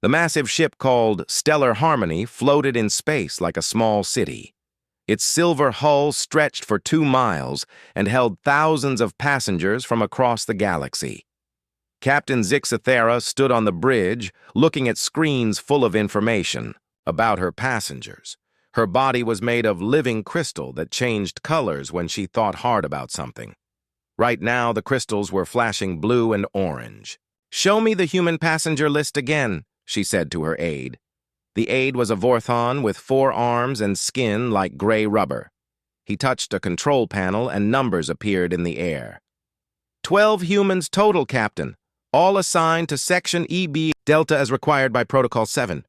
The massive ship called Stellar Harmony floated in space like a small city. Its silver hull stretched for 2 miles and held thousands of passengers from across the galaxy. Captain Zixathera stood on the bridge, looking at screens full of information about her passengers. Her body was made of living crystal that changed colors when she thought hard about something. Right now, the crystals were flashing blue and orange. "Show me the human passenger list again," she said to her aide. The aide was a Vorthon with 4 arms and skin like gray rubber. He touched a control panel and numbers appeared in the air. 12 humans total, Captain. All assigned to Section EB Delta as required by Protocol 7.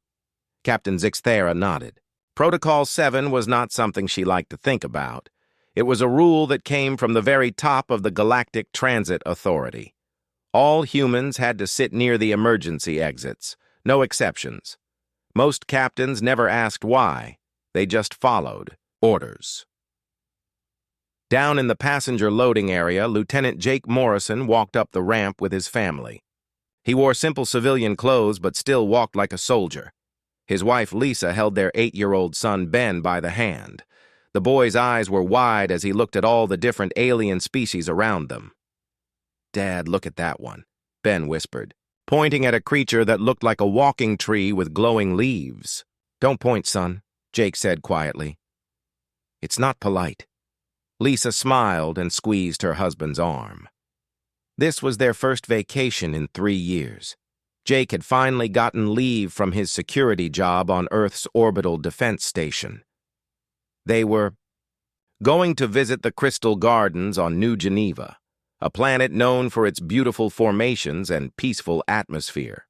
Captain Zixathera nodded. Protocol 7 was not something she liked to think about. It was a rule that came from the very top of the Galactic Transit Authority. All humans had to sit near the emergency exits, no exceptions. Most captains never asked why. They just followed orders. Down in the passenger loading area, Lieutenant Jake Morrison walked up the ramp with his family. He wore simple civilian clothes but still walked like a soldier. His wife Lisa held their 8-year-old son Ben by the hand. The boy's eyes were wide as he looked at all the different alien species around them. "Dad, look at that one," Ben whispered, pointing at a creature that looked like a walking tree with glowing leaves. "Don't point, son," Jake said quietly. "It's not polite." Lisa smiled and squeezed her husband's arm. This was their first vacation in 3 years. Jake had finally gotten leave from his security job on Earth's orbital defense station. They were going to visit the Crystal Gardens on New Geneva, a planet known for its beautiful formations and peaceful atmosphere.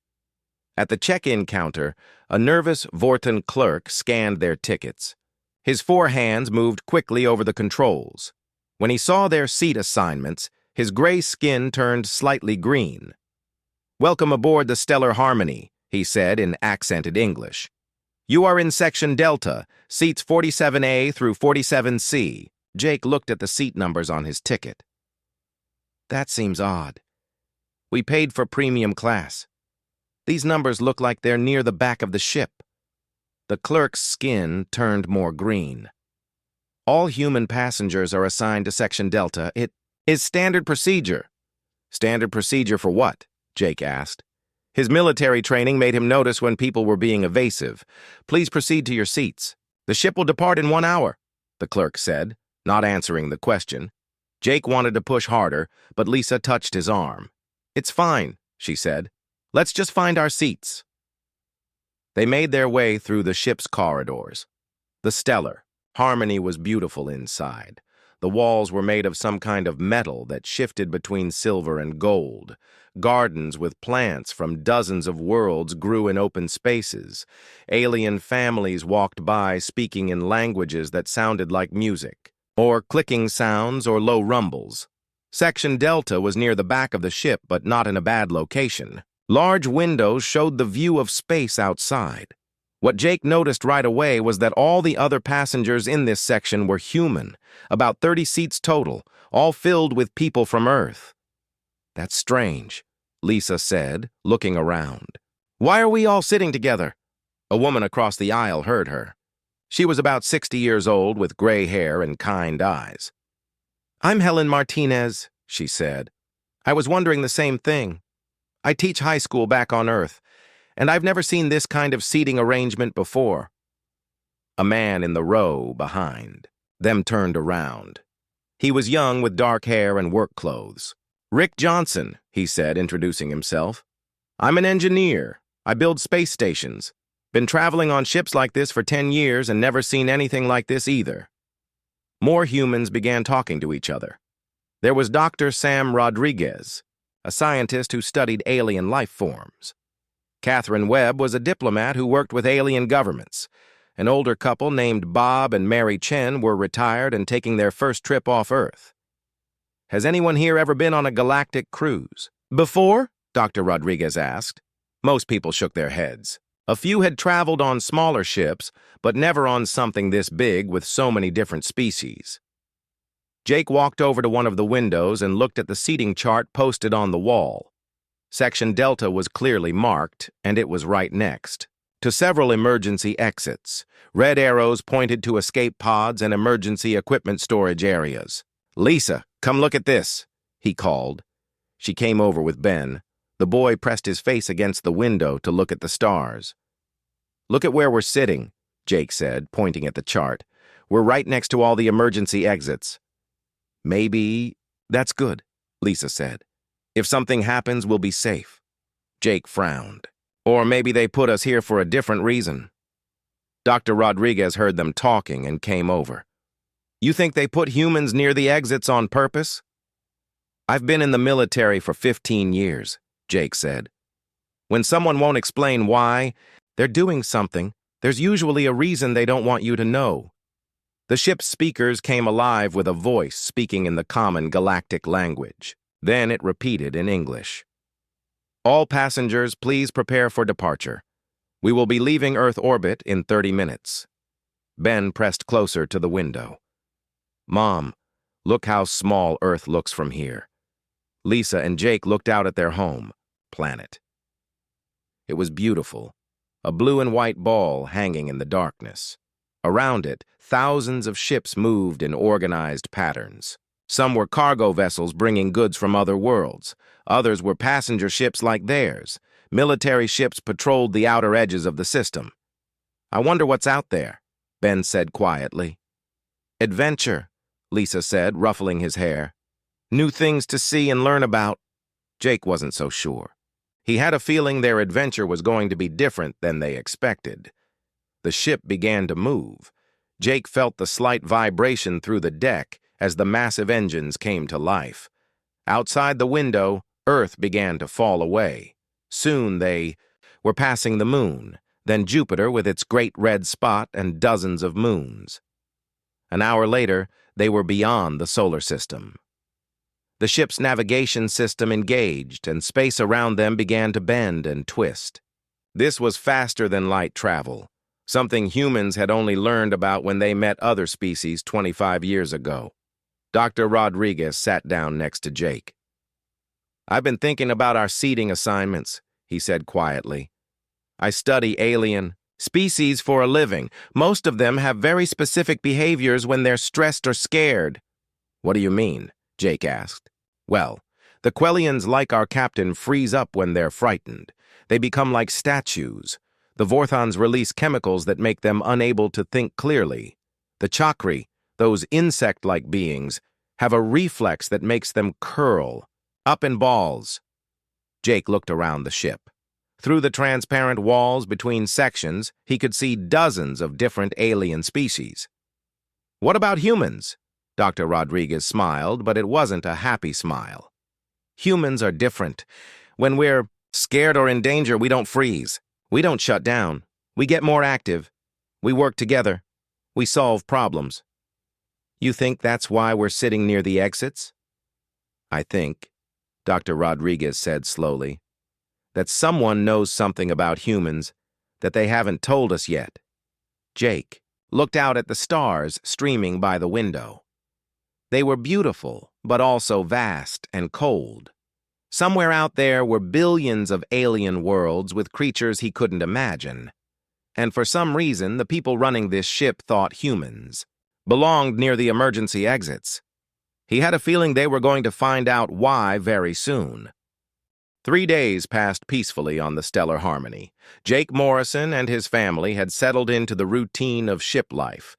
At the check-in counter, a nervous Vorton clerk scanned their tickets. His 4 hands moved quickly over the controls. When he saw their seat assignments, his gray skin turned slightly green. "Welcome aboard the Stellar Harmony," he said in accented English. "You are in Section Delta, seats 47A through 47C. Jake looked at the seat numbers on his ticket. "That seems odd. We paid for premium class. These numbers look like they're near the back of the ship." The clerk's skin turned more green. "All human passengers are assigned to Section Delta. It is standard procedure." "Standard procedure for what?" Jake asked. His military training made him notice when people were being evasive. "Please proceed to your seats. The ship will depart in 1 hour," the clerk said, not answering the question. Jake wanted to push harder, but Lisa touched his arm. "It's fine," she said. "Let's just find our seats." They made their way through the ship's corridors. The Stellar Harmony was beautiful inside. The walls were made of some kind of metal that shifted between silver and gold. Gardens with plants from dozens of worlds grew in open spaces. Alien families walked by speaking in languages that sounded like music, or clicking sounds or low rumbles. Section Delta was near the back of the ship, but not in a bad location. Large windows showed the view of space outside. What Jake noticed right away was that all the other passengers in this section were human, about 30 seats total, all filled with people from Earth. "That's strange," Lisa said, looking around. "Why are we all sitting together?" A woman across the aisle heard her. She was about 60 years old with gray hair and kind eyes. "I'm Helen Martinez," she said. "I was wondering the same thing. I teach high school back on Earth, and I've never seen this kind of seating arrangement before." A man in the row behind them turned around. He was young with dark hair and work clothes. "Rick Johnson," he said, introducing himself. "I'm an engineer. I build space stations. Been traveling on ships like this for 10 years and never seen anything like this either." More humans began talking to each other. There was Dr. Sam Rodriguez, a scientist who studied alien life forms. Catherine Webb was a diplomat who worked with alien governments. An older couple named Bob and Mary Chen were retired and taking their first trip off Earth. "Has anyone here ever been on a galactic cruise before?" Dr. Rodriguez asked. Most people shook their heads. A few had traveled on smaller ships, but never on something this big with so many different species. Jake walked over to one of the windows and looked at the seating chart posted on the wall. Section Delta was clearly marked, and it was right next to several emergency exits. Red arrows pointed to escape pods and emergency equipment storage areas. "Lisa, come look at this," he called. She came over with Ben. The boy pressed his face against the window to look at the stars. "Look at where we're sitting," Jake said, pointing at the chart. "We're right next to all the emergency exits." "Maybe that's good," Lisa said. "If something happens, we'll be safe." Jake frowned. "Or maybe they put us here for a different reason." Dr. Rodriguez heard them talking and came over. "You think they put humans near the exits on purpose?" "I've been in the military for 15 years, Jake said. "When someone won't explain why they're doing something, there's usually a reason they don't want you to know." The ship's speakers came alive with a voice speaking in the common galactic language. Then it repeated in English. "All passengers, please prepare for departure. We will be leaving Earth orbit in 30 minutes. Ben pressed closer to the window. "Mom, look how small Earth looks from here." Lisa and Jake looked out at their home planet. It was beautiful, a blue and white ball hanging in the darkness. Around it, thousands of ships moved in organized patterns. Some were cargo vessels bringing goods from other worlds. Others were passenger ships like theirs. Military ships patrolled the outer edges of the system. "I wonder what's out there," Ben said quietly. "Adventure," Lisa said, ruffling his hair. "New things to see and learn about." Jake wasn't so sure. He had a feeling their adventure was going to be different than they expected. The ship began to move. Jake felt the slight vibration through the deck as the massive engines came to life. Outside the window, Earth began to fall away. Soon they were passing the moon, then Jupiter with its great red spot and dozens of moons. An hour later, they were beyond the solar system. The ship's navigation system engaged, and space around them began to bend and twist. This was faster than light travel, something humans had only learned about when they met other species 25 years ago. Dr. Rodriguez sat down next to Jake. "I've been thinking about our seeding assignments," he said quietly. "I study alien species for a living. Most of them have very specific behaviors when they're stressed or scared." "What do you mean?" Jake asked. "Well, the Quellians, like our captain, freeze up when they're frightened. They become like statues. The Vorthons release chemicals that make them unable to think clearly. The Chakri, those insect-like beings, have a reflex that makes them curl, up in balls." Jake looked around the ship. Through the transparent walls between sections, he could see dozens of different alien species. "What about humans?" Dr. Rodriguez smiled, but it wasn't a happy smile. "Humans are different. When we're scared or in danger, we don't freeze. We don't shut down. We get more active. We work together. We solve problems." "You think that's why we're sitting near the exits?" "I think," Dr. Rodriguez said slowly, "that someone knows something about humans that they haven't told us yet." Jake looked out at the stars streaming by the window. They were beautiful, but also vast and cold. Somewhere out there were billions of alien worlds with creatures he couldn't imagine. And for some reason, the people running this ship thought humans belonged near the emergency exits. He had a feeling they were going to find out why very soon. 3 days passed peacefully on the Stellar Harmony. Jake Morrison and his family had settled into the routine of ship life.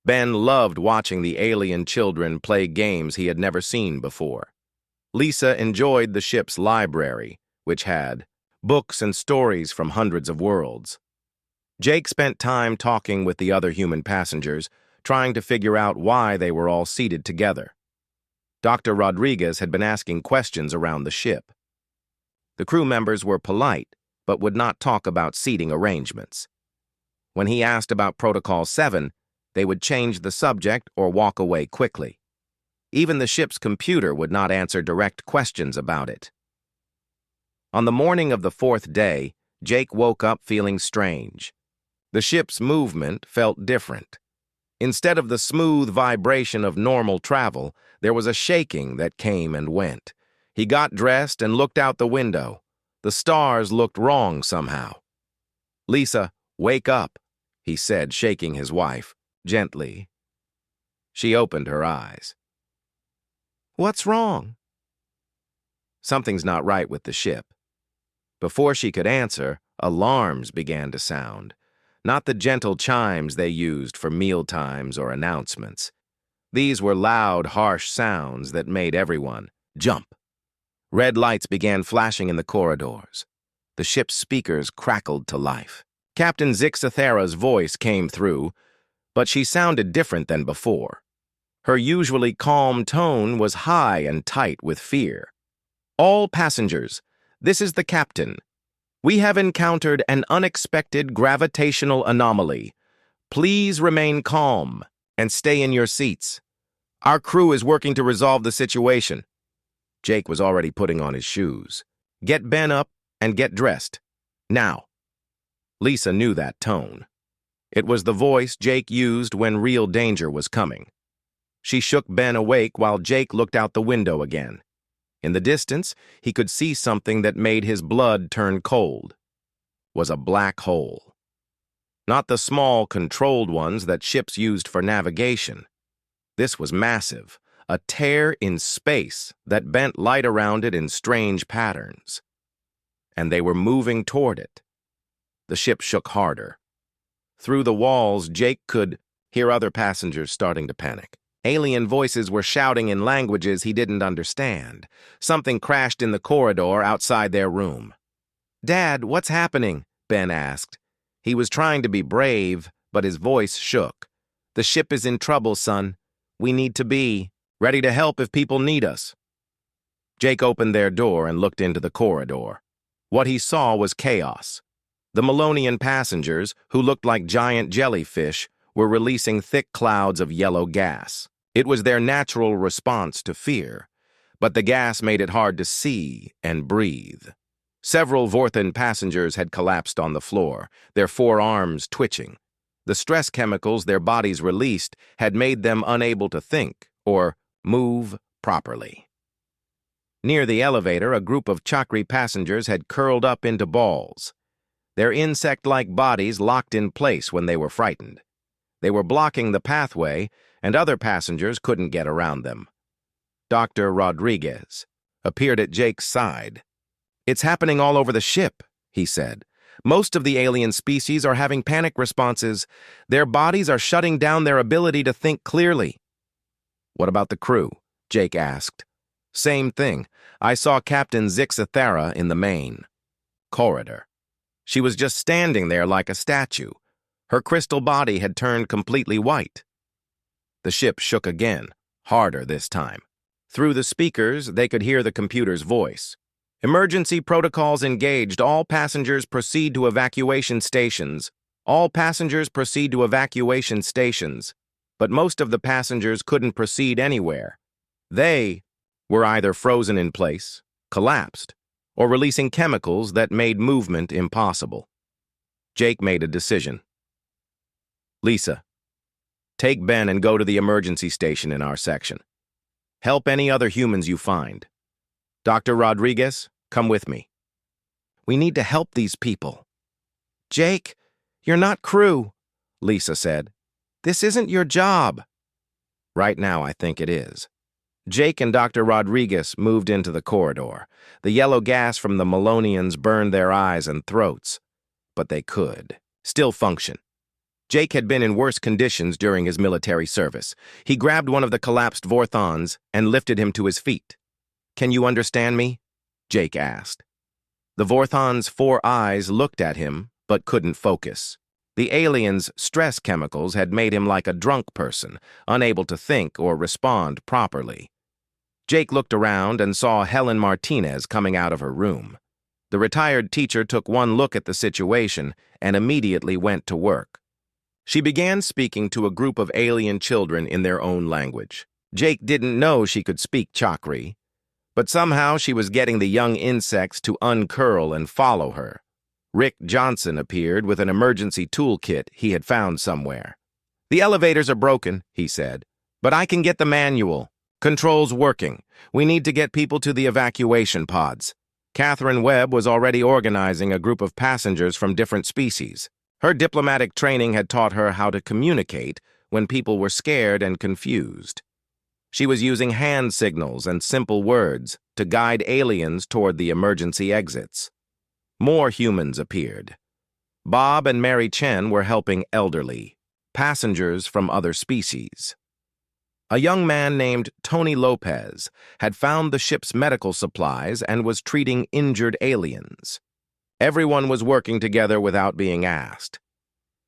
Ben loved watching the alien children play games he had never seen before. Lisa enjoyed the ship's library, which had books and stories from hundreds of worlds. Jake spent time talking with the other human passengers, trying to figure out why they were all seated together. Dr. Rodriguez had been asking questions around the ship. The crew members were polite, but would not talk about seating arrangements. When he asked about Protocol 7, they would change the subject or walk away quickly. Even the ship's computer would not answer direct questions about it. On the morning of the 4th day, Jake woke up feeling strange. The ship's movement felt different. Instead of the smooth vibration of normal travel, there was a shaking that came and went. He got dressed and looked out the window. The stars looked wrong somehow. "Lisa, wake up," he said, shaking his wife, gently. She opened her eyes. "What's wrong?" Something's not right with the ship. Before she could answer, alarms began to sound, not the gentle chimes they used for mealtimes or announcements. These were loud, harsh sounds that made everyone jump. Red lights began flashing in the corridors. The ship's speakers crackled to life. Captain Zixathera's voice came through, but she sounded different than before. Her usually calm tone was high and tight with fear. "All passengers, this is the captain. We have encountered an unexpected gravitational anomaly. Please remain calm and stay in your seats. Our crew is working to resolve the situation." Jake was already putting on his shoes. "Get Ben up and get dressed. Now." Lisa knew that tone. It was the voice Jake used when real danger was coming. She shook Ben awake while Jake looked out the window again. In the distance, he could see something that made his blood turn cold. Was a black hole. Not the small, controlled ones that ships used for navigation. This was massive, a tear in space that bent light around it in strange patterns. And they were moving toward it. The ship shook harder. Through the walls, Jake could hear other passengers starting to panic. Alien voices were shouting in languages he didn't understand. Something crashed in the corridor outside their room. "Dad, what's happening?" Ben asked. He was trying to be brave, but his voice shook. "The ship is in trouble, son. We need to be ready to help if people need us." Jake opened their door and looked into the corridor. What he saw was chaos. The Melonian passengers, who looked like giant jellyfish, were releasing thick clouds of yellow gas. It was their natural response to fear, but the gas made it hard to see and breathe. Several Vorthan passengers had collapsed on the floor, their forearms twitching. The stress chemicals their bodies released had made them unable to think or move properly. Near the elevator, a group of Chakri passengers had curled up into balls. Their insect-like bodies locked in place when they were frightened. They were blocking the pathway, and other passengers couldn't get around them. Dr. Rodriguez appeared at Jake's side. "It's happening all over the ship," he said. "Most of the alien species are having panic responses. Their bodies are shutting down their ability to think clearly." "What about the crew?" Jake asked. "Same thing. I saw Captain Zixathera in the main corridor. She was just standing there like a statue. Her crystal body had turned completely white." The ship shook again, harder this time. Through the speakers, they could hear the computer's voice. "Emergency protocols engaged. All passengers proceed to evacuation stations. All passengers proceed to evacuation stations." But most of the passengers couldn't proceed anywhere. They were either frozen in place, collapsed, or releasing chemicals that made movement impossible. Jake made a decision. "Lisa, take Ben and go to the emergency station in our section. Help any other humans you find. Dr. Rodriguez, come with me. We need to help these people." "Jake, you're not crew," Lisa said. "This isn't your job." "Right now, I think it is." Jake and Dr. Rodriguez moved into the corridor. The yellow gas from the Melonians burned their eyes and throats, but they could still function. Jake had been in worse conditions during his military service. He grabbed one of the collapsed Vorthons and lifted him to his feet. "Can you understand me?" Jake asked. The Vorthon's 4 eyes looked at him, but couldn't focus. The alien's stress chemicals had made him like a drunk person, unable to think or respond properly. Jake looked around and saw Helen Martinez coming out of her room. The retired teacher took one look at the situation and immediately went to work. She began speaking to a group of alien children in their own language. Jake didn't know she could speak Chakri, but somehow she was getting the young insects to uncurl and follow her. Rick Johnson appeared with an emergency toolkit he had found somewhere. "The elevators are broken," he said, "but I can get the manual. Controls working. We need to get people to the evacuation pods." Catherine Webb was already organizing a group of passengers from different species. Her diplomatic training had taught her how to communicate when people were scared and confused. She was using hand signals and simple words to guide aliens toward the emergency exits. More humans appeared. Bob and Mary Chen were helping elderly, passengers from other species. A young man named Tony Lopez had found the ship's medical supplies and was treating injured aliens. Everyone was working together without being asked.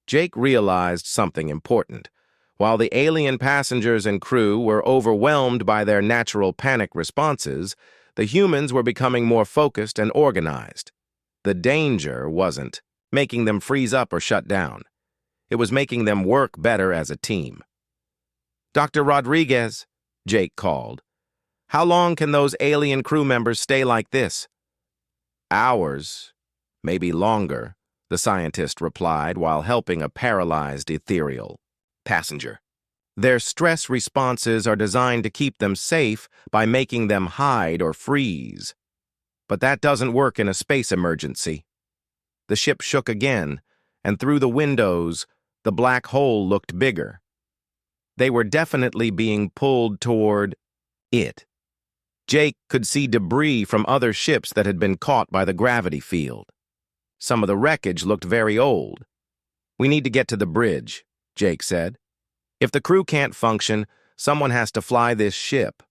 Jake realized something important. While the alien passengers and crew were overwhelmed by their natural panic responses, the humans were becoming more focused and organized. The danger wasn't making them freeze up or shut down. It was making them work better as a team. "Dr. Rodriguez," Jake called. "How long can those alien crew members stay like this?" "Hours, maybe longer," the scientist replied while helping a paralyzed ethereal passenger. "Their stress responses are designed to keep them safe by making them hide or freeze. But that doesn't work in a space emergency." The ship shook again, and through the windows, the black hole looked bigger. They were definitely being pulled toward it. Jake could see debris from other ships that had been caught by the gravity field. Some of the wreckage looked very old. "We need to get to the bridge," Jake said. "If the crew can't function, someone has to fly this ship."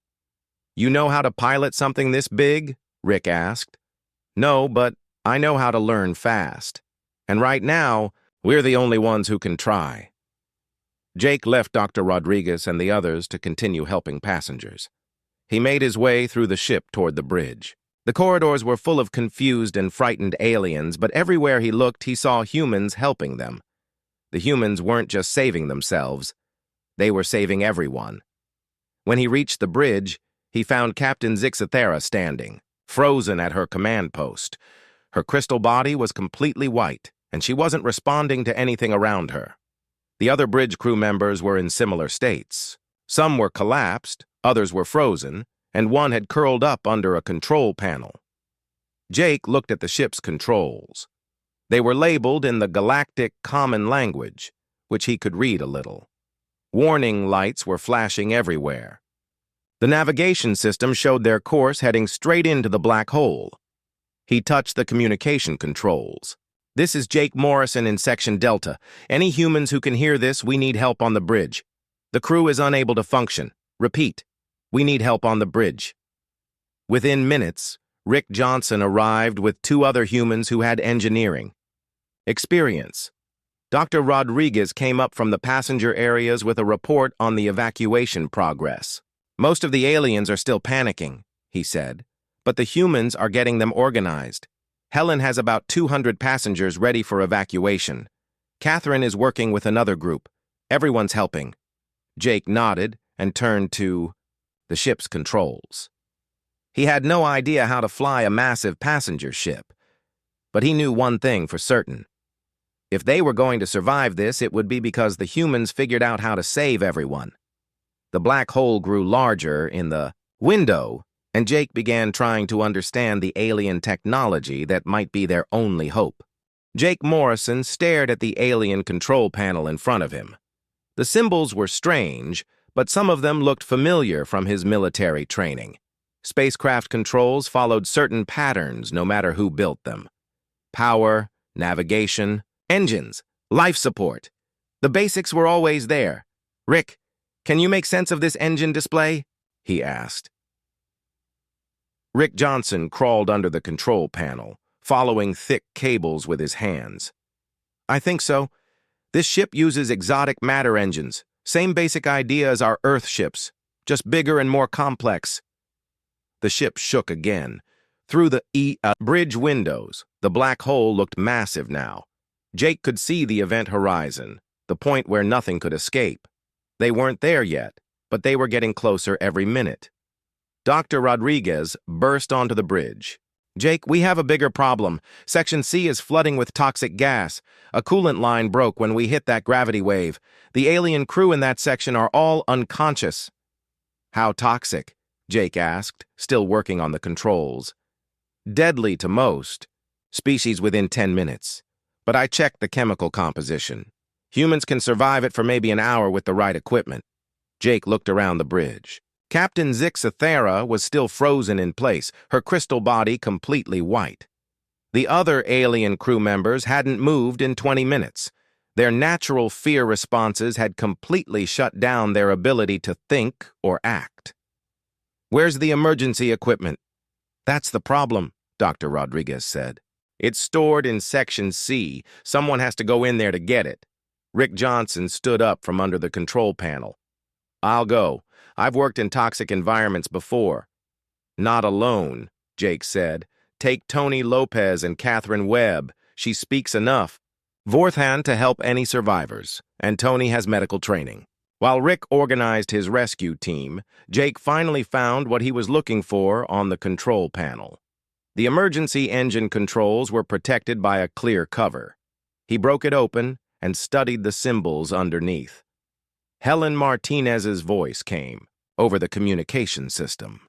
"You know how to pilot something this big?" Rick asked. "No, but I know how to learn fast. And right now, we're the only ones who can try." Jake left Dr. Rodriguez and the others to continue helping passengers. He made his way through the ship toward the bridge. The corridors were full of confused and frightened aliens, but everywhere he looked, he saw humans helping them. The humans weren't just saving themselves. They were saving everyone. When he reached the bridge, he found Captain Zixathera standing, frozen at her command post. Her crystal body was completely white, and she wasn't responding to anything around her. The other bridge crew members were in similar states. Some were collapsed, others were frozen, and one had curled up under a control panel. Jake looked at the ship's controls. They were labeled in the Galactic Common Language, which he could read a little. Warning lights were flashing everywhere. The navigation system showed their course heading straight into the black hole. He touched the communication controls. "This is Jake Morrison in Section Delta. Any humans who can hear this, we need help on the bridge. The crew is unable to function. Repeat, we need help on the bridge." Within minutes, Rick Johnson arrived with two other humans who had engineering experience. Dr. Rodriguez came up from the passenger areas with a report on the evacuation progress. "Most of the aliens are still panicking," he said, "but the humans are getting them organized. Helen has about 200 passengers ready for evacuation. Catherine is working with another group. Everyone's helping." Jake nodded and turned to the ship's controls. He had no idea how to fly a massive passenger ship, but he knew one thing for certain. If they were going to survive this, it would be because the humans figured out how to save everyone. The black hole grew larger in the window, and Jake began trying to understand the alien technology that might be their only hope. Jake Morrison stared at the alien control panel in front of him. The symbols were strange, but some of them looked familiar from his military training. Spacecraft controls followed certain patterns no matter who built them. Power, navigation, engines, life support. The basics were always there. "Rick, can you make sense of this engine display?" he asked. Rick Johnson crawled under the control panel, following thick cables with his hands. "I think so. This ship uses exotic matter engines. Same basic idea as our Earth ships, just bigger and more complex." The ship shook again. Through the bridge windows, the black hole looked massive now. Jake could see the event horizon, the point where nothing could escape. They weren't there yet, but they were getting closer every minute. Dr. Rodriguez burst onto the bridge. "Jake, we have a bigger problem. Section C is flooding with toxic gas. A coolant line broke when we hit that gravity wave. The alien crew in that section are all unconscious." "How toxic?" Jake asked, still working on the controls. Deadly to most. Species within 10 minutes. But I checked the chemical composition. Humans can survive it for maybe an hour with the right equipment. Jake looked around the bridge. Captain Zixathera was still frozen in place, her crystal body completely white. The other alien crew members hadn't moved in 20 minutes. Their natural fear responses had completely shut down their ability to think or act. "Where's the emergency equipment?" "That's the problem," Dr. Rodriguez said. "It's stored in Section C. Someone has to go in there to get it." Rick Johnson stood up from under the control panel. "I'll go. I've worked in toxic environments before." "Not alone," Jake said. "Take Tony Lopez and Catherine Webb. She speaks enough. Vorthan to help any survivors, and Tony has medical training." While Rick organized his rescue team, Jake finally found what he was looking for on the control panel. The emergency engine controls were protected by a clear cover. He broke it open and studied the symbols underneath. Helen Martinez's voice came over the communication system.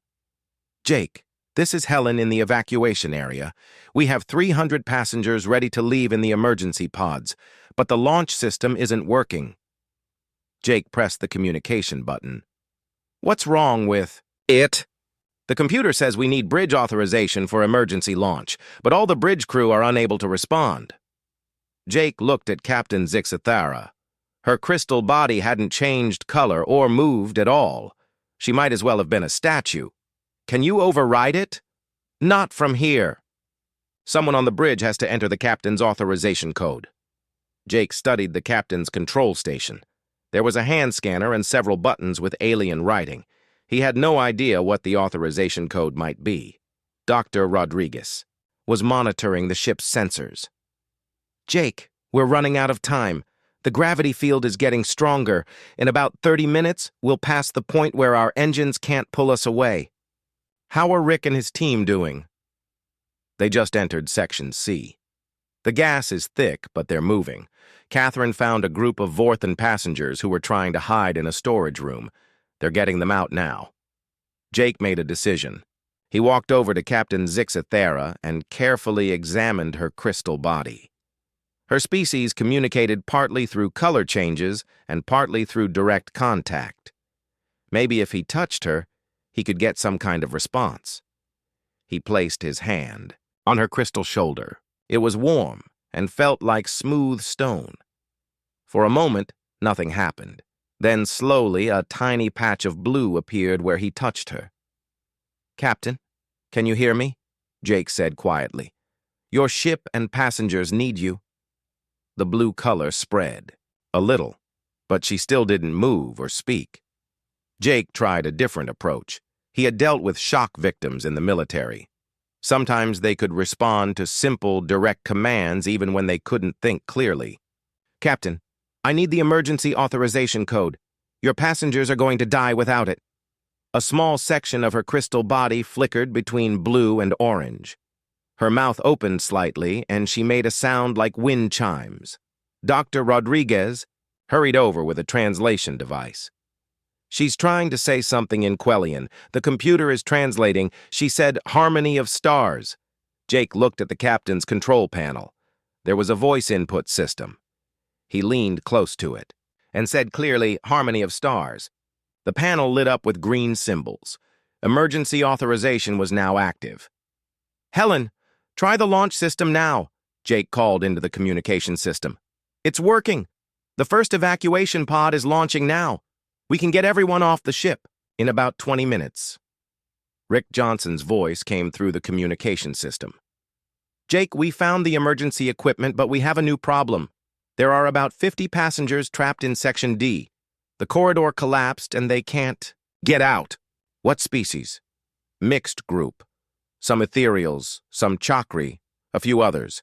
"Jake, this is Helen in the evacuation area. We have 300 passengers ready to leave in the emergency pods, but the launch system isn't working." Jake pressed the communication button. "What's wrong with it?" "The computer says we need bridge authorization for emergency launch, but all the bridge crew are unable to respond." Jake looked at Captain Zixathera. Her crystal body hadn't changed color or moved at all. She might as well have been a statue. "Can you override it?" "Not from here." "Someone on the bridge has to enter the captain's authorization code." Jake studied the captain's control station. There was a hand scanner and several buttons with alien writing. He had no idea what the authorization code might be. Dr. Rodriguez was monitoring the ship's sensors. "Jake, we're running out of time. The gravity field is getting stronger. In about 30 minutes, we'll pass the point where our engines can't pull us away." "How are Rick and his team doing?" They just entered Section C. "The gas is thick, but they're moving. Catherine found a group of Vorthan passengers who were trying to hide in a storage room. They're getting them out now." Jake made a decision. He walked over to Captain Zixathera and carefully examined her crystal body. Her species communicated partly through color changes and partly through direct contact. Maybe if he touched her, he could get some kind of response. He placed his hand on her crystal shoulder. It was warm and felt like smooth stone. For a moment, nothing happened. Then slowly, a tiny patch of blue appeared where he touched her. "Captain, can you hear me?" Jake said quietly. "Your ship and passengers need you." The blue color spread, a little, but she still didn't move or speak. Jake tried a different approach. He had dealt with shock victims in the military. Sometimes they could respond to simple, direct commands even when they couldn't think clearly. "Captain, I need the emergency authorization code. Your passengers are going to die without it." A small section of her crystal body flickered between blue and orange. Her mouth opened slightly, and she made a sound like wind chimes. Dr. Rodriguez hurried over with a translation device. "She's trying to say something in Quellian. The computer is translating. She said harmony of stars." Jake looked at the captain's control panel. There was a voice input system. He leaned close to it and said clearly, "Harmony of stars." The panel lit up with green symbols. Emergency authorization was now active. "Helen, try the launch system now," Jake called into the communication system. "It's working. The first evacuation pod is launching now. We can get everyone off the ship in about 20 minutes. Rick Johnson's voice came through the communication system. "Jake, we found the emergency equipment, but we have a new problem. There are about 50 passengers trapped in Section D. The corridor collapsed and they can't get out." "What species?" "Mixed group. Some ethereals, some chakri, a few others.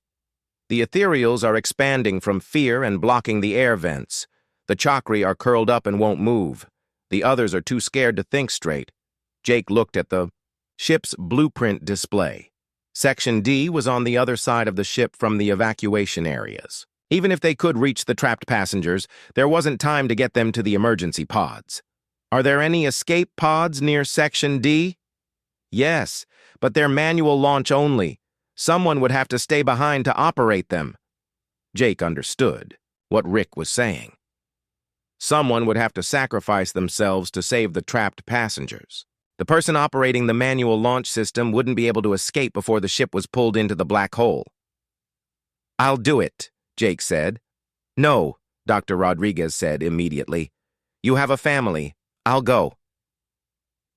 The ethereals are expanding from fear and blocking the air vents. The chakri are curled up and won't move. The others are too scared to think straight." Jake looked at the ship's blueprint display. Section D was on the other side of the ship from the evacuation areas. Even if they could reach the trapped passengers, there wasn't time to get them to the emergency pods. "Are there any escape pods near Section D?" "Yes, But they're manual launch only. Someone would have to stay behind to operate them. Jake understood what Rick was saying. Someone would have to sacrifice themselves to save the trapped passengers. The person operating the manual launch system wouldn't be able to escape before the ship was pulled into the black hole. "I'll do it," Jake said. "No," Dr. Rodriguez said immediately. "You have a family. I'll go.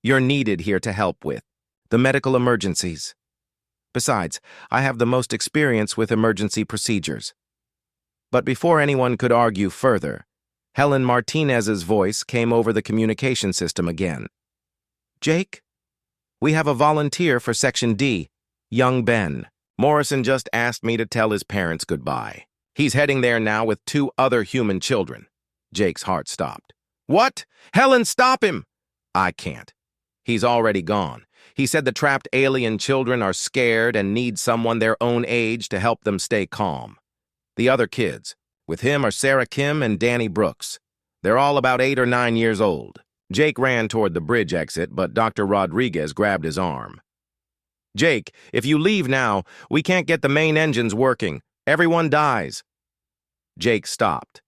You're needed here to help with the medical emergencies. Besides, I have the most experience with emergency procedures." But before anyone could argue further, Helen Martinez's voice came over the communication system again. "Jake, we have a volunteer for Section D, young Ben. Morrison just asked me to tell his parents goodbye. He's heading there now with 2 other human children." Jake's heart stopped. "What? Helen, stop him!" "I can't. He's already gone. He said the trapped alien children are scared and need someone their own age to help them stay calm. The other kids, with him, are Sarah Kim and Danny Brooks. They're all about 8 or 9 years old." Jake ran toward the bridge exit, but Dr. Rodriguez grabbed his arm. "Jake, if you leave now, we can't get the main engines working. Everyone dies." Jake stopped.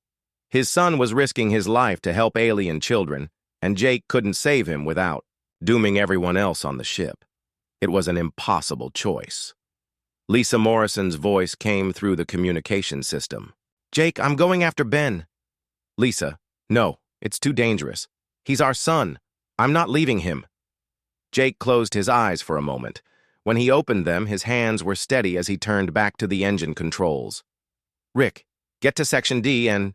His son was risking his life to help alien children, and Jake couldn't save him without dooming everyone else on the ship. It was an impossible choice. Lisa Morrison's voice came through the communication system. "Jake, I'm going after Ben." "Lisa, no, it's too dangerous. He's our son. I'm not leaving him." Jake closed his eyes for a moment. When he opened them, his hands were steady as he turned back to the engine controls. "Rick, get to Section D and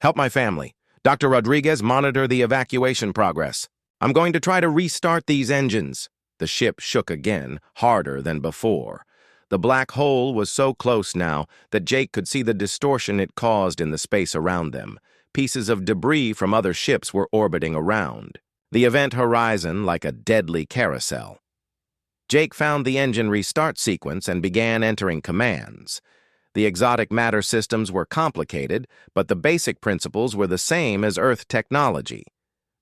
help my family. Dr. Rodriguez, monitor the evacuation progress. I'm going to try to restart these engines." The ship shook again, harder than before. The black hole was so close now that Jake could see the distortion it caused in the space around them. Pieces of debris from other ships were orbiting around the event horizon like a deadly carousel. Jake found the engine restart sequence and began entering commands. The exotic matter systems were complicated, but the basic principles were the same as Earth technology: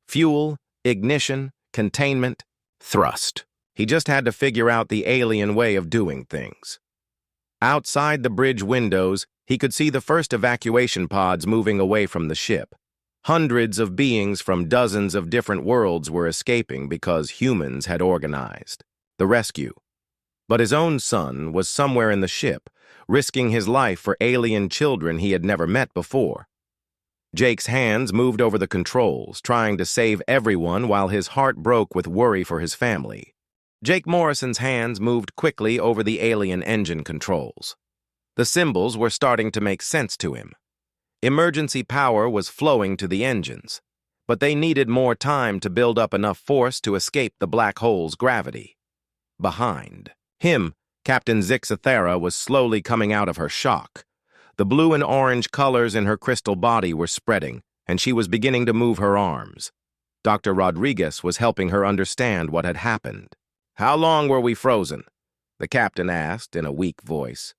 fuel, ignition, containment, thrust. He just had to figure out the alien way of doing things. Outside the bridge windows, he could see the first evacuation pods moving away from the ship. Hundreds of beings from dozens of different worlds were escaping because humans had organized the rescue. But his own son was somewhere in the ship, risking his life for alien children he had never met before. Jake's hands moved over the controls, trying to save everyone while his heart broke with worry for his family. Jake Morrison's hands moved quickly over the alien engine controls. The symbols were starting to make sense to him. Emergency power was flowing to the engines, but they needed more time to build up enough force to escape the black hole's gravity. Behind him, Captain Zixathera was slowly coming out of her shock. The blue and orange colors in her crystal body were spreading, and she was beginning to move her arms. Dr. Rodriguez was helping her understand what had happened. "How long were we frozen?" the captain asked in a weak voice.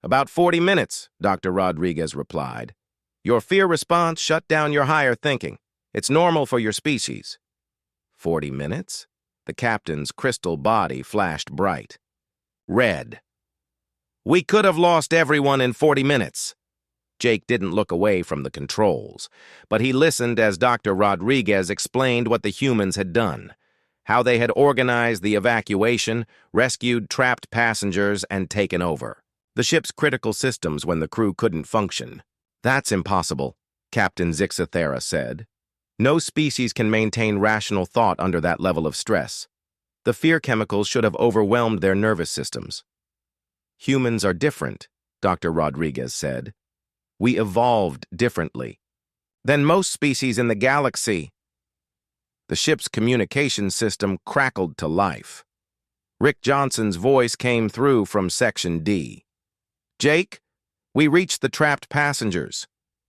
"About 40 minutes, Dr. Rodriguez replied. "Your fear response shut down your higher thinking. It's normal for your species." 40 minutes? The captain's crystal body flashed bright. Red. "We could have lost everyone in 40 minutes. Jake didn't look away from the controls, but he listened as Dr. Rodriguez explained what the humans had done, how they had organized the evacuation, rescued trapped passengers, and taken over the ship's critical systems when the crew couldn't function. "That's impossible," Captain Zixathera said. "No species can maintain rational thought under that level of stress. The fear chemicals should have overwhelmed their nervous systems." "Humans are different," Dr. Rodriguez said. "We evolved differently than most species in the galaxy." The ship's communication system crackled to life. Rick Johnson's voice came through from Section D. "Jake, we reached the trapped passengers.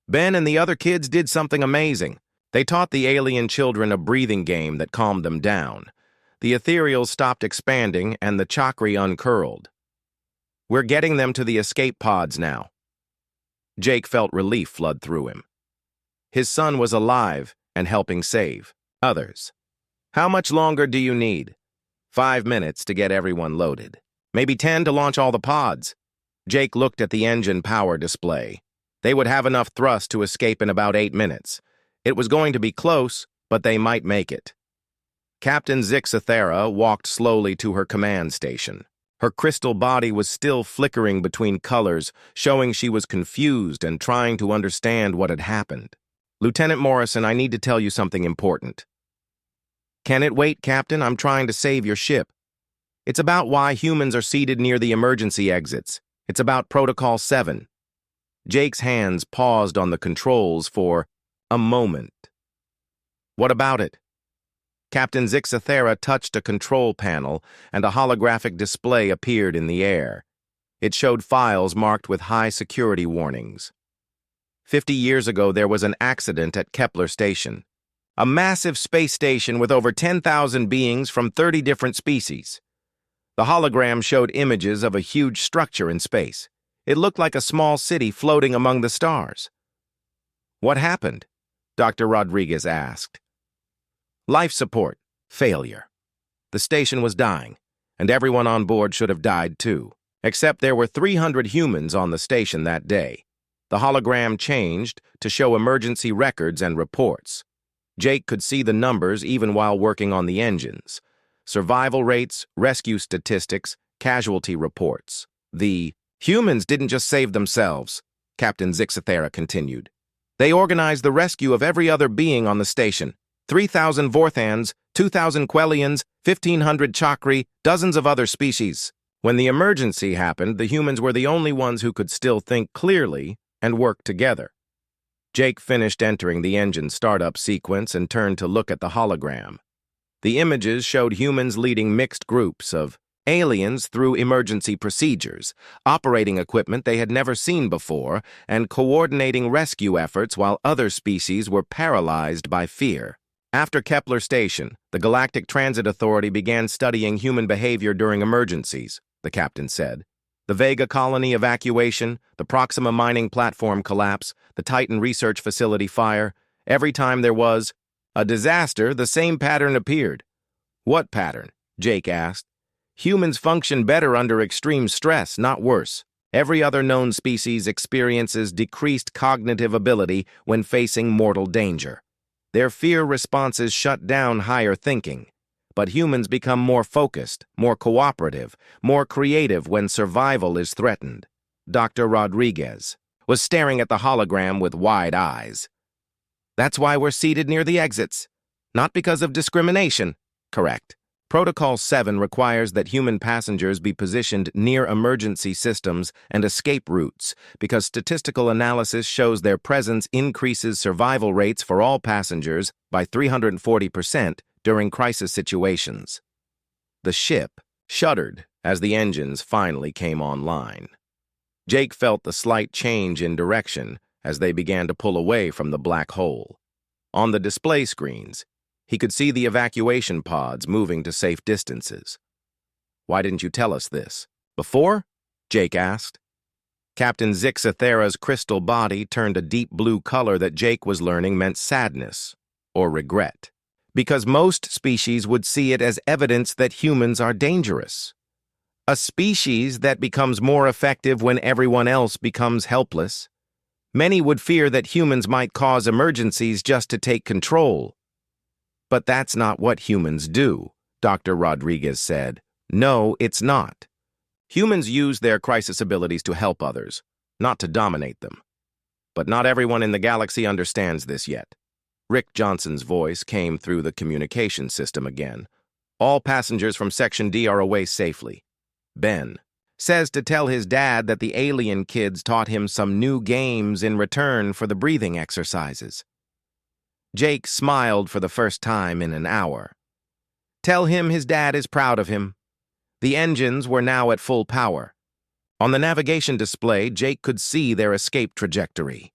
Ben and the other kids did something amazing. They taught the alien children a breathing game that calmed them down. The ethereals stopped expanding and the chakra uncurled. We're getting them to the escape pods now." Jake felt relief flood through him. His son was alive and helping save others. "How much longer do you need?" 5 minutes to get everyone loaded. Maybe 10 to launch all the pods. Jake looked at the engine power display. They would have enough thrust to escape in about 8 minutes. It was going to be close, but they might make it. Captain Zixathera walked slowly to her command station. Her crystal body was still flickering between colors, showing she was confused and trying to understand what had happened. "Lieutenant Morrison, I need to tell you something important." "Can it wait, Captain? I'm trying to save your ship." "It's about why humans are seated near the emergency exits. It's about Protocol 7. Jake's hands paused on the controls for a moment. "What about it?" Captain Zixathera touched a control panel, and a holographic display appeared in the air. It showed files marked with high security warnings. 50 years ago, there was an accident at Kepler Station, a massive space station with over 10,000 beings from 30 different species. The hologram showed images of a huge structure in space. It looked like a small city floating among the stars. "What happened?" Dr. Rodriguez asked. "Life support failure. The station was dying, and everyone on board should have died too, except there were 300 humans on the station that day." The hologram changed to show emergency records and reports. Jake could see the numbers even while working on the engines. Survival rates, rescue statistics, casualty reports. "The humans didn't just save themselves," Captain Zixathera continued. "They organized the rescue of every other being on the station. 3,000 Vorthans, 2,000 Quellians, 1,500 Chakri, dozens of other species. When the emergency happened, the humans were the only ones who could still think clearly and work together." Jake finished entering the engine startup sequence and turned to look at the hologram. The images showed humans leading mixed groups of aliens through emergency procedures, operating equipment they had never seen before, and coordinating rescue efforts while other species were paralyzed by fear. After Kepler Station, the Galactic Transit Authority began studying human behavior during emergencies, the captain said. The Vega colony evacuation, the Proxima mining platform collapse, the Titan research facility fire. Every time there was a disaster, the same pattern appeared. "What pattern?" Jake asked. "Humans function better under extreme stress, not worse. Every other known species experiences decreased cognitive ability when facing mortal danger. Their fear responses shut down higher thinking. But humans become more focused, more cooperative, more creative when survival is threatened." Dr. Rodriguez was staring at the hologram with wide eyes. "That's why we're seated near the exits. Not because of discrimination." "Correct. Protocol 7 requires that human passengers be positioned near emergency systems and escape routes because statistical analysis shows their presence increases survival rates for all passengers by 340% during crisis situations." The ship shuddered as the engines finally came online. Jake felt the slight change in direction as they began to pull away from the black hole. On the display screens, he could see the evacuation pods moving to safe distances. "Why didn't you tell us this before?" Jake asked. Captain Zixathera's crystal body turned a deep blue color that Jake was learning meant sadness or regret, because most species would see it as evidence that humans are dangerous. A species that becomes more effective when everyone else becomes helpless. Many would fear that humans might cause emergencies just to take control. "But that's not what humans do," Dr. Rodriguez said. "No, it's not. Humans use their crisis abilities to help others, not to dominate them. But not everyone in the galaxy understands this yet." Rick Johnson's voice came through the communication system again. "All passengers from Section D are away safely. Ben says to tell his dad that the alien kids taught him some new games in return for the breathing exercises." Jake smiled for the first time in an hour. "Tell him his dad is proud of him." The engines were now at full power. On the navigation display, Jake could see their escape trajectory.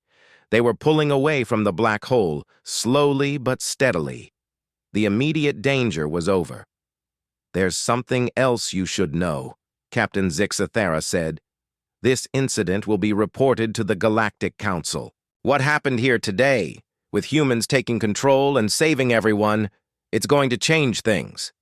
They were pulling away from the black hole, slowly but steadily. The immediate danger was over. "There's something else you should know," Captain Zixathera said. "This incident will be reported to the Galactic Council. What happened here today, with humans taking control and saving everyone, it's going to change things."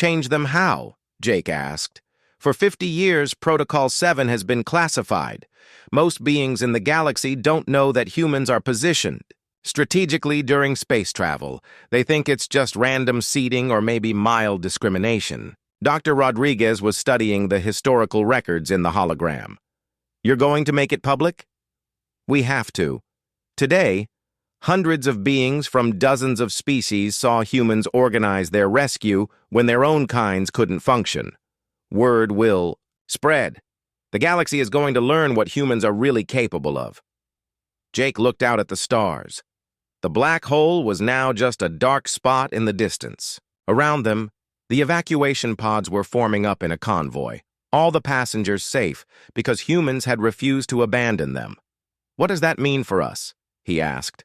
Change them how? Jake asked. For 50 years, Protocol 7 has been classified. Most beings in the galaxy don't know that humans are positioned strategically during space travel. They think it's just random seeding or maybe mild discrimination. Dr. Rodriguez was studying the historical records in the hologram. You're going to make it public? We have to. Today, hundreds of beings from dozens of species saw humans organize their rescue when their own kinds couldn't function. Word will spread. The galaxy is going to learn what humans are really capable of. Jake looked out at the stars. The black hole was now just a dark spot in the distance. Around them, the evacuation pods were forming up in a convoy, all the passengers safe because humans had refused to abandon them. What does that mean for us? He asked.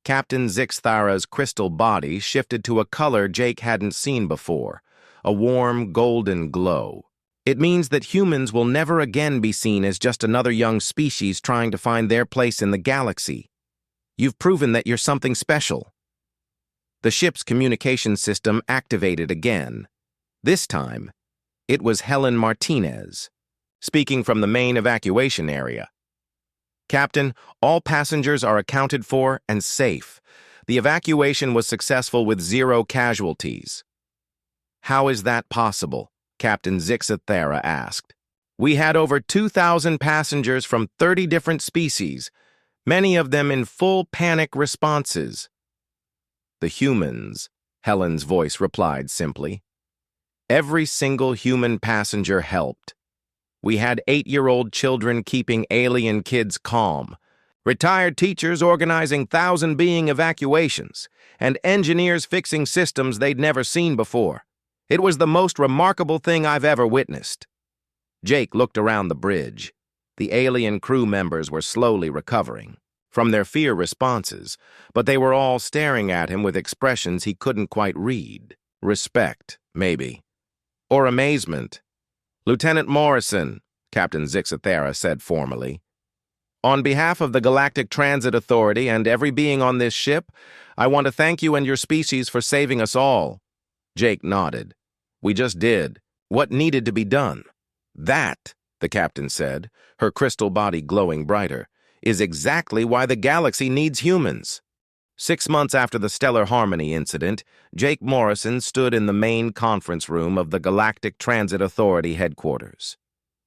Captain Zixthara's crystal body shifted to a color Jake hadn't seen before, a warm golden glow. It means that humans will never again be seen as just another young species trying to find their place in the galaxy. You've proven that you're something special. The ship's communication system activated again. This time, it was Helen Martinez, speaking from the main evacuation area. Captain, all passengers are accounted for and safe. The evacuation was successful with 0 casualties. How is that possible? Captain Zixthara asked. We had over 2,000 passengers from 30 different species, many of them in full panic responses. The humans, Helen's voice replied simply. Every single human passenger helped. We had 8-year-old children keeping alien kids calm, retired teachers organizing 1,000-being evacuations, and engineers fixing systems they'd never seen before. It was the most remarkable thing I've ever witnessed. Jake looked around the bridge. The alien crew members were slowly recovering from their fear responses, but they were all staring at him with expressions he couldn't quite read. Respect, maybe. Or amazement. Lieutenant Morrison, Captain Zixthara said formally. On behalf of the Galactic Transit Authority and every being on this ship, I want to thank you and your species for saving us all. Jake nodded. We just did what needed to be done. That, the captain said, her crystal body glowing brighter, is exactly why the galaxy needs humans. 6 months after the Stellar Harmony incident, Jake Morrison stood in the main conference room of the Galactic Transit Authority headquarters.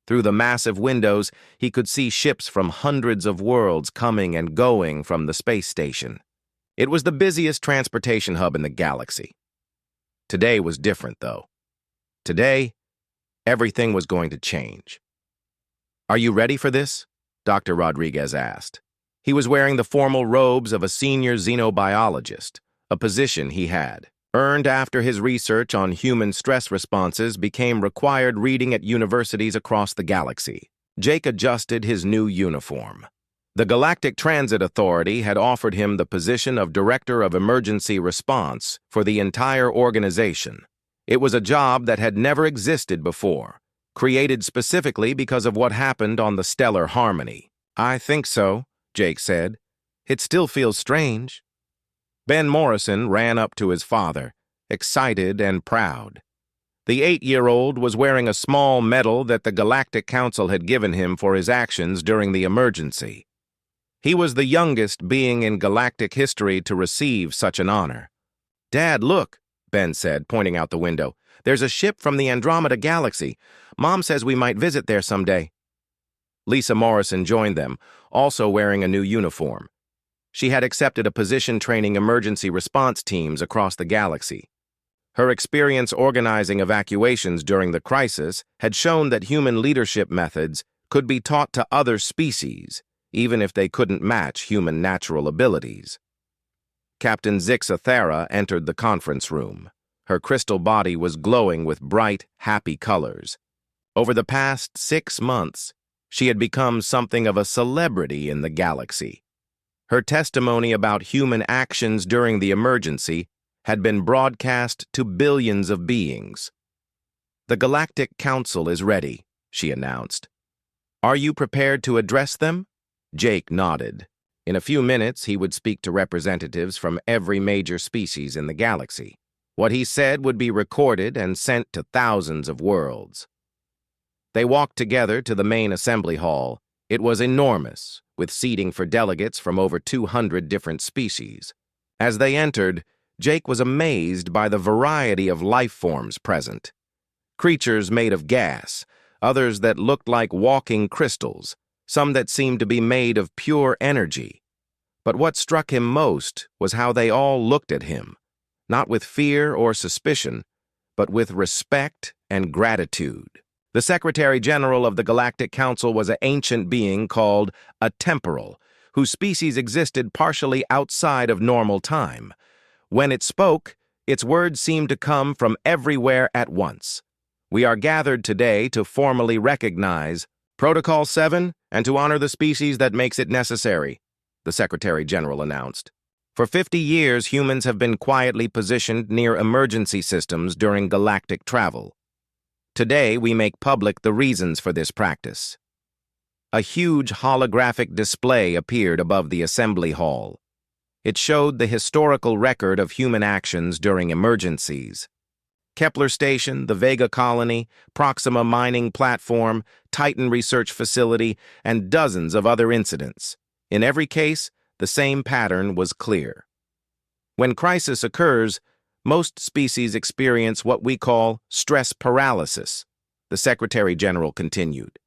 Through the massive windows, he could see ships from hundreds of worlds coming and going from the space station. It was the busiest transportation hub in the galaxy. Today was different, though. Today, everything was going to change. Are you ready for this? Dr. Rodriguez asked. He was wearing the formal robes of a senior xenobiologist, a position he had earned after his research on human stress responses became required reading at universities across the galaxy. Jake adjusted his new uniform. The Galactic Transit Authority had offered him the position of Director of Emergency Response for the entire organization. It was a job that had never existed before, created specifically because of what happened on the Stellar Harmony. I think so, Jake said. It still feels strange. Ben Morrison ran up to his father, excited and proud. The 8-year-old was wearing a small medal that the Galactic Council had given him for his actions during the emergency. He was the youngest being in galactic history to receive such an honor. Dad, look, Ben said, pointing out the window. There's a ship from the Andromeda Galaxy. Mom says we might visit there someday. Lisa Morrison joined them, also wearing a new uniform. She had accepted a position training emergency response teams across the galaxy. Her experience organizing evacuations during the crisis had shown that human leadership methods could be taught to other species, even if they couldn't match human natural abilities. Captain Zixthara entered the conference room. Her crystal body was glowing with bright, happy colors. Over the past 6 months, she had become something of a celebrity in the galaxy. Her testimony about human actions during the emergency had been broadcast to billions of beings. The Galactic Council is ready, she announced. Are you prepared to address them? Jake nodded. In a few minutes, he would speak to representatives from every major species in the galaxy. What he said would be recorded and sent to thousands of worlds. They walked together to the main assembly hall. It was enormous, with seating for delegates from over 200 different species. As they entered, Jake was amazed by the variety of life forms present. Creatures made of gas, others that looked like walking crystals, some that seemed to be made of pure energy. But what struck him most was how they all looked at him, not with fear or suspicion, but with respect and gratitude. The Secretary General of the Galactic Council was an ancient being called a temporal, whose species existed partially outside of normal time. When it spoke, its words seemed to come from everywhere at once. We are gathered today to formally recognize Protocol 7 and to honor the species that makes it necessary, the Secretary General announced. For 50 years, humans have been quietly positioned near emergency systems during galactic travel. Today, we make public the reasons for this practice. A huge holographic display appeared above the assembly hall. It showed the historical record of human actions during emergencies. Kepler Station, the Vega Colony, Proxima Mining Platform, Titan Research Facility, and dozens of other incidents. In every case, the same pattern was clear. When crisis occurs, most species experience what we call stress paralysis, the Secretary General continued.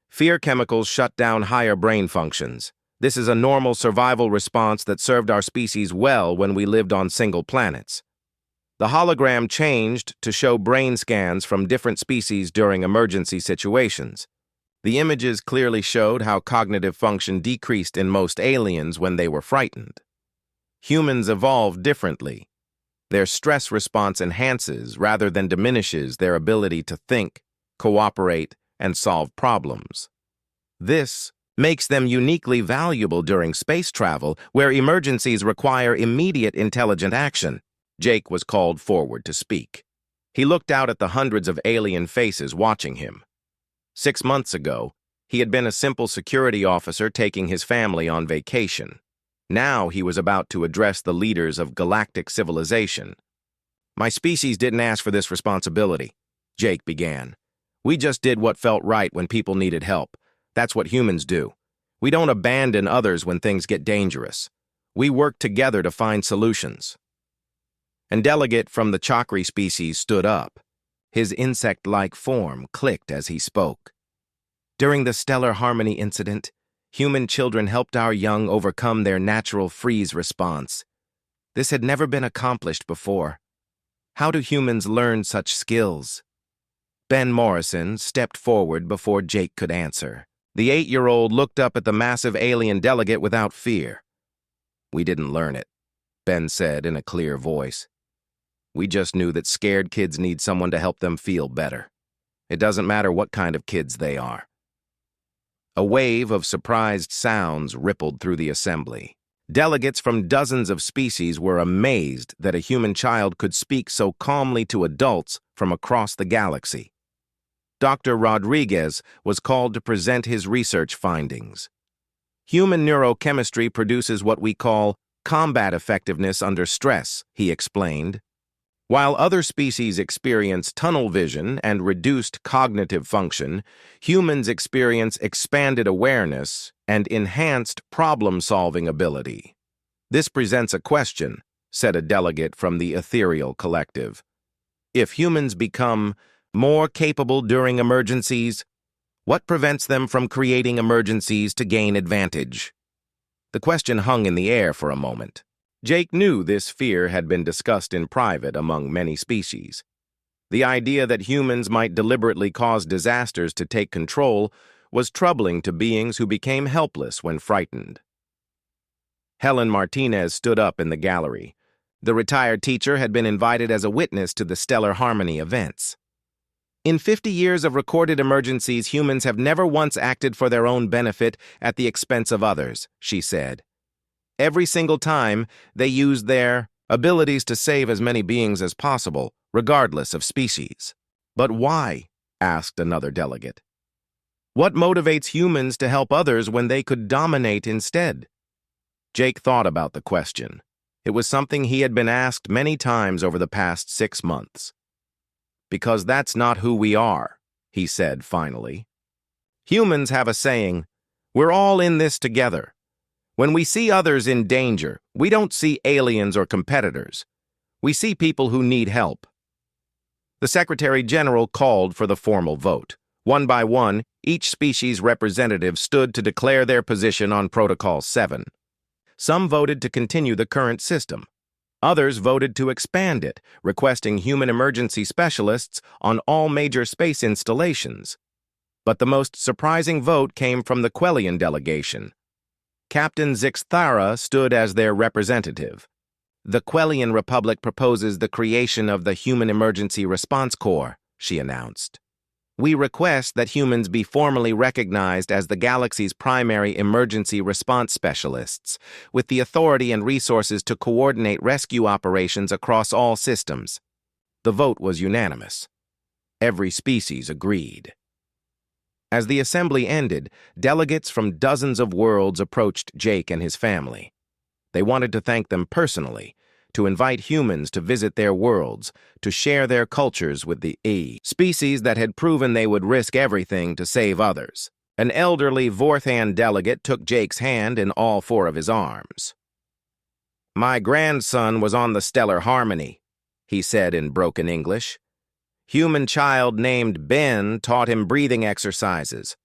Fear chemicals shut down higher brain functions. This is a normal survival response that served our species well when we lived on single planets. The hologram changed to show brain scans from different species during emergency situations. The images clearly showed how cognitive function decreased in most aliens when they were frightened. Humans evolved differently. Their stress response enhances rather than diminishes their ability to think, cooperate, and solve problems. This makes them uniquely valuable during space travel, where emergencies require immediate intelligent action. Jake was called forward to speak. He looked out at the hundreds of alien faces watching him. 6 months ago, he had been a simple security officer taking his family on vacation. Now he was about to address the leaders of galactic civilization. My species didn't ask for this responsibility, Jake began. We just did what felt right when people needed help. That's what humans do. We don't abandon others when things get dangerous. We work together to find solutions. An delegate from the Chakri species stood up. His insect-like form clicked as he spoke. During the Stellar Harmony incident, human children helped our young overcome their natural freeze response. This had never been accomplished before. How do humans learn such skills? Ben Morrison stepped forward before Jake could answer. The 8-year-old looked up at the massive alien delegate without fear. We didn't learn it, Ben said in a clear voice. We just knew that scared kids need someone to help them feel better. It doesn't matter what kind of kids they are. A wave of surprised sounds rippled through the assembly. Delegates from dozens of species were amazed that a human child could speak so calmly to adults from across the galaxy. Dr. Rodriguez was called to present his research findings. Human neurochemistry produces what we call combat effectiveness under stress, he explained. While other species experience tunnel vision and reduced cognitive function, humans experience expanded awareness and enhanced problem-solving ability. This presents a question, said a delegate from the Ethereal Collective. If humans become more capable during emergencies, what prevents them from creating emergencies to gain advantage? The question hung in the air for a moment. Jake knew this fear had been discussed in private among many species. The idea that humans might deliberately cause disasters to take control was troubling to beings who became helpless when frightened. Helen Martinez stood up in the gallery. The retired teacher had been invited as a witness to the Stellar Harmony events. In 50 years of recorded emergencies, humans have never once acted for their own benefit at the expense of others, she said. Every single time, they used their abilities to save as many beings as possible, regardless of species. But why? Asked another delegate. What motivates humans to help others when they could dominate instead? Jake thought about the question. It was something he had been asked many times over the past 6 months. "Because that's not who we are," he said finally. "Humans have a saying, 'We're all in this together.' When we see others in danger, we don't see aliens or competitors. We see people who need help." The Secretary General called for the formal vote. One by one, each species representative stood to declare their position on Protocol 7. Some voted to continue the current system. Others voted to expand it, requesting human emergency specialists on all major space installations. But the most surprising vote came from the Quellian delegation. Captain Zixthara stood as their representative. "The Quellian Republic proposes the creation of the Human Emergency Response Corps," she announced. "We request that humans be formally recognized as the galaxy's primary emergency response specialists, with the authority and resources to coordinate rescue operations across all systems." The vote was unanimous. Every species agreed. As the assembly ended, delegates from dozens of worlds approached Jake and his family. They wanted to thank them personally, to invite humans to visit their worlds, to share their cultures with the species that had proven they would risk everything to save others. An elderly Vorthan delegate took Jake's hand in all 4 of his arms. "My grandson was on the Stellar Harmony," he said in broken English. "Human child named Ben taught him breathing exercises.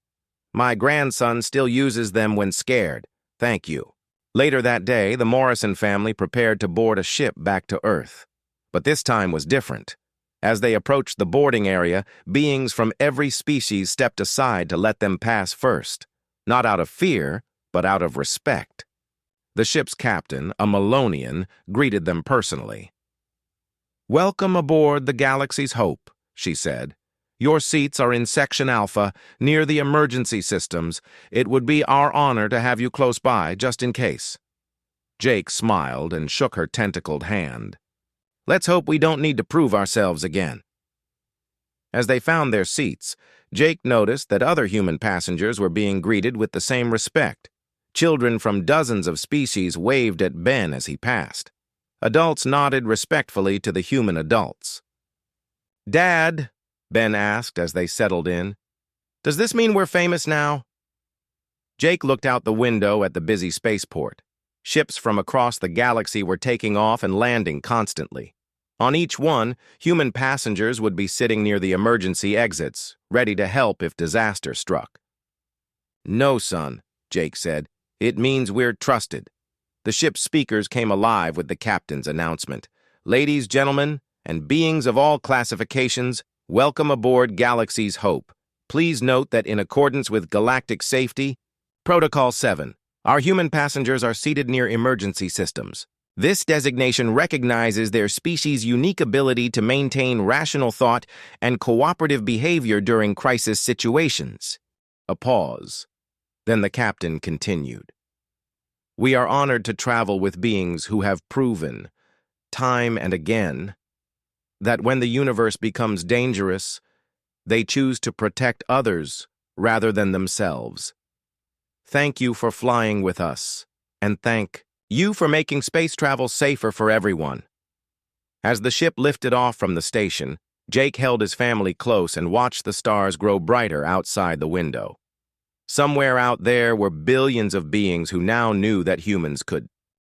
My grandson still uses them when scared. Thank you." Later that day, the Morrison family prepared to board a ship back to Earth. But this time was different. As they approached the boarding area, beings from every species stepped aside to let them pass first, not out of fear, but out of respect. The ship's captain, a Melonian, greeted them personally. "Welcome aboard the Galaxy's Hope," she said. "Your seats are in Section Alpha, near the emergency systems. It would be our honor to have you close by, just in case." Jake smiled and shook her tentacled hand. "Let's hope we don't need to prove ourselves again." As they found their seats, Jake noticed that other human passengers were being greeted with the same respect. Children from dozens of species waved at Ben as he passed. Adults nodded respectfully to the human adults. "Dad," Ben asked as they settled in, "does this mean we're famous now?" Jake looked out the window at the busy spaceport. Ships from across the galaxy were taking off and landing constantly. On each one, human passengers would be sitting near the emergency exits, ready to help if disaster struck. "No, son," Jake said. "It means we're trusted." The ship's speakers came alive with the captain's announcement. "Ladies, gentlemen, and beings of all classifications, welcome aboard Galaxy's Hope. Please note that in accordance with galactic safety, Protocol 7, our human passengers are seated near emergency systems. This designation recognizes their species' unique ability to maintain rational thought and cooperative behavior during crisis situations." A pause. Then the captain continued. "We are honored to travel with beings who have proven, time and again, that when the universe becomes dangerous, they choose to protect others rather than themselves. Thank you for flying with us, and thank you for making space travel safer for everyone." As the ship lifted off from the station, Jake held his family close and watched the stars grow brighter outside the window. Somewhere out there were billions of beings who now knew that humans could